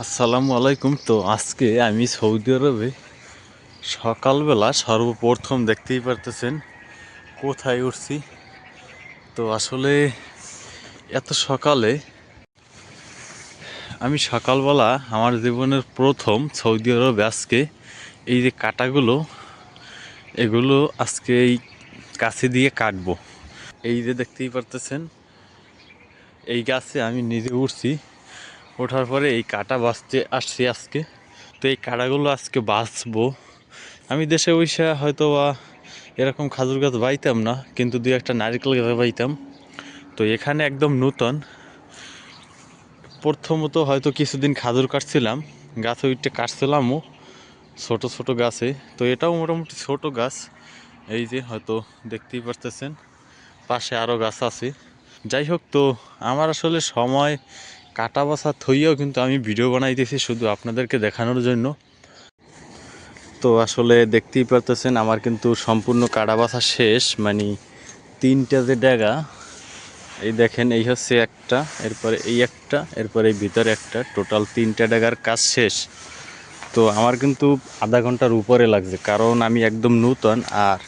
আসসালামু আলাইকুম। তো আজকে আমি সৌদি আরবে সকালবেলা সর্বপ্রথম দেখতেই পারতেছেন কোথায় উঠছি। তো আসলে এত সকালে আমি সকালবেলা আমার জীবনের প্রথম সৌদি আরবে আজকে এই যে কাটাগুলো এগুলো আজকে এই কাছে দিয়ে কাটবো। এই যে দেখতেই পারতেছেন এই গাছে আমি নিজে উঠছি, ওঠার পরে এই কাটা বাঁচতে আসছি আজকে। তো এই কাটাগুলো আজকে বাঁচবো। আমি দেশে বসে হয়তো বা এরকম খাজুর গাছ বাইতাম না, কিন্তু দুই একটা নারিকেল গাছ বাইতাম। তো এখানে একদম নূতন, প্রথমত হয়তো কিছুদিন খাজুর কাটছিলাম, গাছে উঠতে কাটছিলামও ছোট ছোট গাছে। তো এটাও মোটামুটি ছোট গাছ, এই যে হয়তো দেখতেই পারতেছেন পাশে আরও গাছ আছে। যাই হোক, তো আমার আসলে সময় কাটা বাছা থইয়াও কিন্তু আমি ভিডিও বানাইতেছি শুধু আপনাদেরকে দেখানোর জন্য। তো আসলে দেখতেই পারতেছেন আমার কিন্তু সম্পূর্ণ কাটা বাছা শেষ, মানে তিনটা যে ডেগা, এই দেখেন এই হচ্ছে একটা, এরপরে এই একটা, এরপরে এই ভিতরে একটা, টোটাল তিনটা ডেগার কাজ শেষ। তো আমার কিন্তু আধা ঘন্টার উপরে লাগছে, কারণ আমি একদম নূতন। আর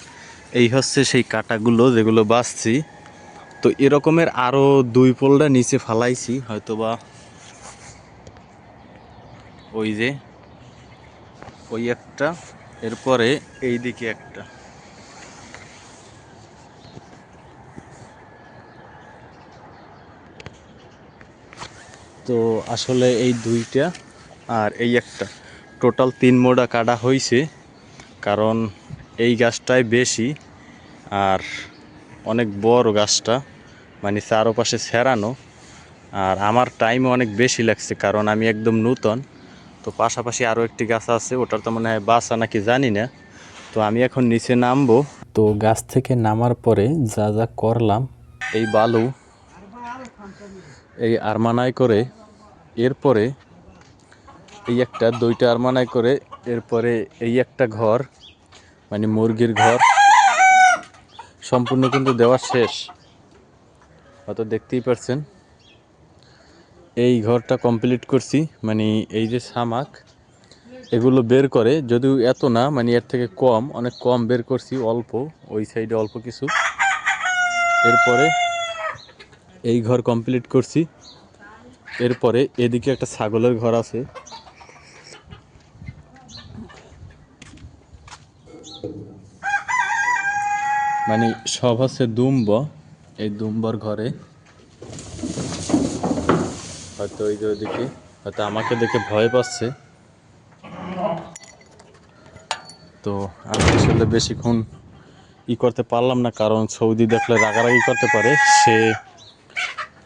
এই হচ্ছে সেই কাটাগুলো যেগুলো বাছছি। তো এরকমের আরও দুই পোলটা নিচে ফালাইছি হয়তোবা, ওই যে ওই একটা, এরপরে এই দিকে একটা। তো আসলে এই দুইটা আর এই একটা, টোটাল তিন মোড়া কাটা হয়েছে। কারণ এই গাছটাই বেশি আর অনেক বড় গাছটা, মানে চারোপাশে ছেড়ানো। আর আমার টাইমও অনেক বেশি লাগছে কারণ আমি একদম নূতন। তো পাশাপাশি আরও একটি গাছ আছে, ওটার তো মনে হয় বাসা নাকি জানি না। তো আমি এখন নিচে নামবো। তো গাছ থেকে নামার পরে যা যা করলাম, এই বালু এই আরমানায় করে, এরপরে এই একটা দুইটা আরমানায় করে, এরপরে এই একটা ঘর, মানে মুরগির ঘর সম্পূর্ণ কিন্তু দেওয়া শেষ, হয়তো দেখতেই পারছেন। এই ঘরটা কমপ্লিট করছি, মানে এই যে সামাক এগুলো বের করে, যদিও এত না, মানে এর থেকে কম, অনেক কম বের করছি, অল্প ওই সাইডে অল্প কিছু। এরপরে এই ঘর কমপ্লিট করছি, এরপরে এদিকে একটা ছাগলের ঘর আছে। মানে সব হচ্ছে দুম্ব, এই দুম্বর ঘরে হয়তো ওই যে ওইদিকে হয়তো আমাকে দেখে ভয় পাচ্ছে। তো আমি আসলে বেশিক্ষণ করতে পারলাম না, কারণ সৌদি দেখলে রাগারাগি করতে পারে। সে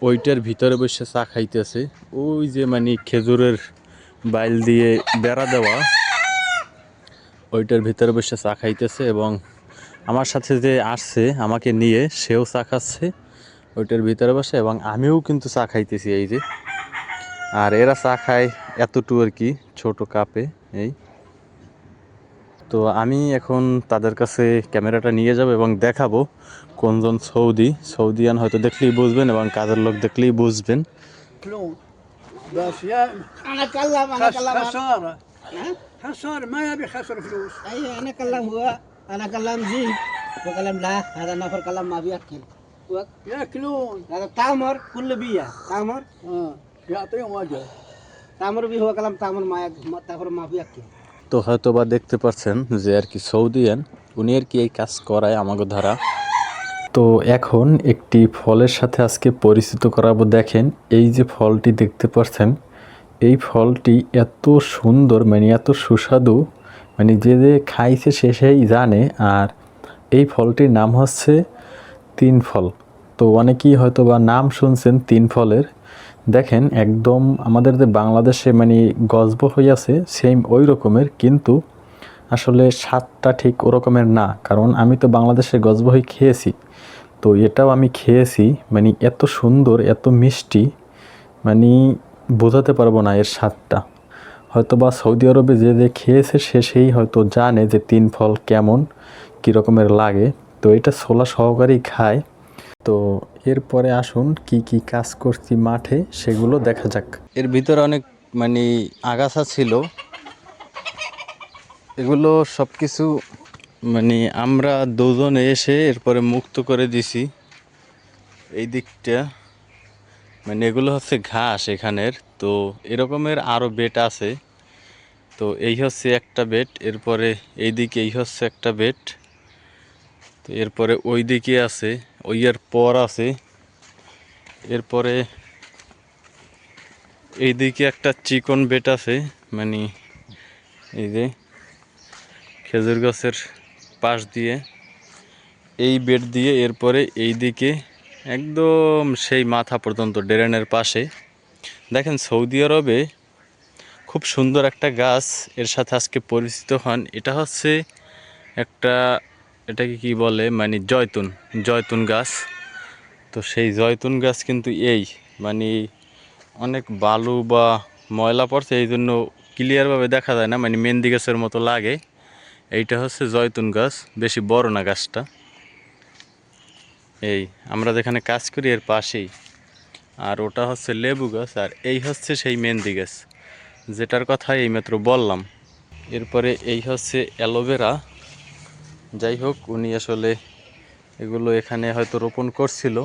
ওইটার ভিতরে বসে চা খাইতেছে, ওই যে মানে খেজুরের বাইল দিয়ে বেড়া দেওয়া, ওইটার ভিতরে বসে চা খাইতেছে। এবং আমার সাথে যে আসছে আমাকে নিয়ে, সেও চা খাচ্ছে ওইটার ভিতরে বসে, এবং আমিও কিন্তু চা খাইতেছি এই যে। আর এরা চা খায় এতটুকু আর কি, ছোট কাপে। এই তো আমি এখন তাদের কাছে ক্যামেরাটা নিয়ে যাব এবং দেখাবো কোনজন সৌদিয়ান, হয়তো দেখলেই বুঝবেন এবং কাজের লোক দেখলেই বুঝবেন। بس يا انا كلم خساره خساره ما يبي خسر فلوس. ايوه انا كلم هو انا كلم زي وكلم لا هذا نفر كلم ما بياكل ياكلون هذا تامر كل بيا تامر يعطيهم وجه تامر بي هو كلام تامر ما تامر ما بياكل। তো হয়তো বা দেখতে পাচ্ছেন যে আর কি সৌদিয়ান, উনি আর কি এই কাজ করায় আমাকে ধারা। তো এখন একটি ফলের সাথে আজকে পরিচিত করাবো। দেখেন এই যে ফলটি দেখতে পাচ্ছেন, এই ফলটি এত সুন্দর, মানে এত সুস্বাদু, মানে যে যে খাইছে সে সেই জানে। আর এই ফলটির নাম হচ্ছে তিন ফল। তো অনেকেই হয়তো বা নাম শুনছেন তিন ফলের। দেখেন একদম আমাদের যে বাংলাদেশে মানে গজব হইয়াছে সেম ওই রকমের, কিন্তু আসলে স্বাদটা ঠিক ওরকমের না। কারণ আমি তো বাংলাদেশে গজবহি খেয়েছি, তো এটাও আমি খেয়েছি, মানে এত সুন্দর এত মিষ্টি, মানে বোঝাতে পারবো না এর স্বাদটা। হয়তো বা সৌদি আরবে যে যে খেয়েছে সে সেই হয়তো জানে যে তিন ফল কেমন কী রকমের লাগে। তো এটা ছোলা সহকারেই খায়। তো এরপরে আসুন কি কি কাজ করছি মাঠে সেগুলো দেখা যাক। এর ভিতরে অনেক মানে আগাছা ছিল, এগুলো সব কিছু মানে আমরা দুজনে এসে এরপরে মুক্ত করে দিছি। এই দিকটা মানে এগুলো হচ্ছে ঘাস এখানের। তো এরকমের আরও বেড আছে। তো এই হচ্ছে একটা বেড, এরপরে এইদিকে এই হচ্ছে একটা বেড, তো এরপরে ওই দিকে আছে, ওই এর পর আছে, এরপরে এইদিকে একটা চিকন বেড আছে, মানে এই যে খেজুর গাছের পাশ দিয়ে এই বেড দিয়ে, এরপরে এইদিকে একদম সেই মাথা পর্যন্ত ড্রেনের পাশে। দেখেন সৌদি আরবে খুব সুন্দর একটা গাছ এর সাথে আজকে পরিচিত হন। এটা হচ্ছে একটা, এটাকে কি বলে, মানে জয়তুন, জয়তুন গাছ। তো সেই জয়তুন গাছ কিন্তু এই মানে অনেক বালু বা ময়লা পড়ছে, এই জন্য ক্লিয়ারভাবে দেখা যায় না, মানে মেহেন্দি গাছের মতো লাগে। এইটা হচ্ছে জয়তুন গাছ, বেশি বড় না গাছটা। এই আমরা যেখানে কাজ করি এর পাশেই। আর ওটা হচ্ছে লেবু গাছ, আর এই হচ্ছে সেই মেহেন্দি গাছ যেটার কথা এইমাত্র বললাম। এরপরে এই হচ্ছে অ্যালোভেরা। যাই হোক, উনি আসলে এগুলো এখানে হয়তো রোপণ করছিল।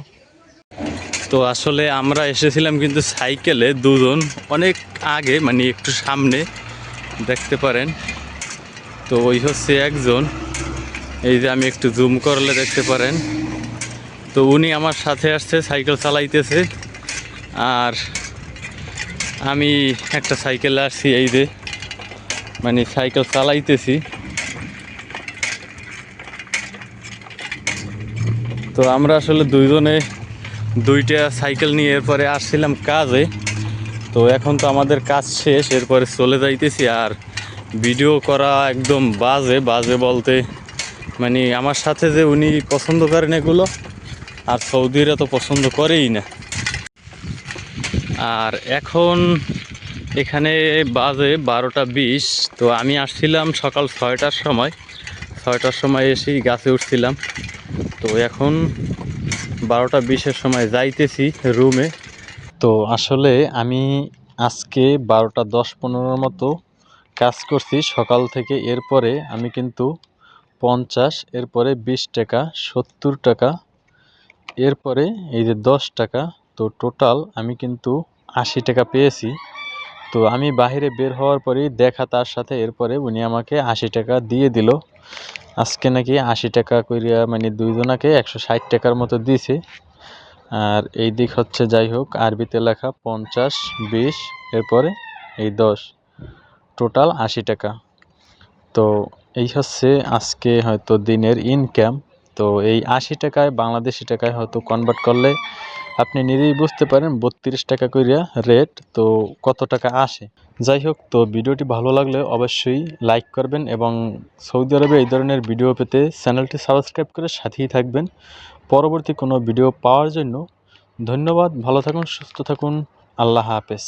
তো আসলে আমরা এসেছিলাম কিন্তু সাইকেলে দুজন, অনেক আগে, মানে একটু সামনে দেখতে পারেন। তো ওই হচ্ছে একজন, এই যে আমি একটু জুম করলে দেখতে পারেন। তো উনি আমার সাথে আসছে, সাইকেল চালাইতেছে, আর আমি একটা সাইকেলে আসছি, এই যে মানে সাইকেল চালাইতেছি। তো আমরা আসলে দুইজনে দুইটা সাইকেল নিয়ে এরপরে আসছিলাম কাজে। তো এখন তো আমাদের কাজ শেষ, এরপরে চলে যাইতেছি। আর ভিডিও করা একদম বাজে, বাজে বলতে মানে আমার সাথে যে উনি পছন্দ করেন এগুলো, আর সৌদিরা তো পছন্দ করেই না। আর এখন এখানে বাজে 12টা 20। তো আমি আসছিলাম সকাল 6টার সময়, 6টার সময় এসেই গাছে উঠছিলাম। তো এখন 12টা 20-এর সময় যাইতেছি রুমে। তো আসলে আমি আজকে 12টা 10-15 মতো কাজ করছি সকাল থেকে। এরপরে আমি কিন্তু 50, এরপরে 20 টাকা, 70 টাকা, এরপরে এই যে 10 টাকা, তো টোটাল আমি কিন্তু 80 টাকা পেয়েছি। তো আমি বাইরে বের হওয়ার পরেই দেখা তার সাথে, এরপরে উনি আমাকে 80 টাকা দিয়ে দিল। আজকে নাকি 80 টাকা করিয়া মানে দুইজনাকে 160 টাকার মতো দিয়েছে। আর এই দিক হচ্ছে, যাই হোক, আরবিতে লেখা 50, 20, এরপরে এই 10, টোটাল 80 টাকা। তো এই হচ্ছে আজকে হয়তো দিনের ইনকাম। তো এই 80 টাকায় বাংলাদেশি টাকায় হয়তো কনভার্ট করলে আপনি নিজেই বুঝতে পারেন 32 টাকা করিয়া রেট, তো কত টাকা আসে। যাই হোক, তো ভিডিওটি ভালো লাগলে অবশ্যই লাইক করবেন, এবং সৌদি আরবে এই ধরনের ভিডিও পেতে চ্যানেলটি সাবস্ক্রাইব করে সাথেই থাকবেন পরবর্তী কোনো ভিডিও পাওয়ার জন্য। ধন্যবাদ, ভালো থাকুন, সুস্থ থাকুন, আল্লাহ হাফেজ।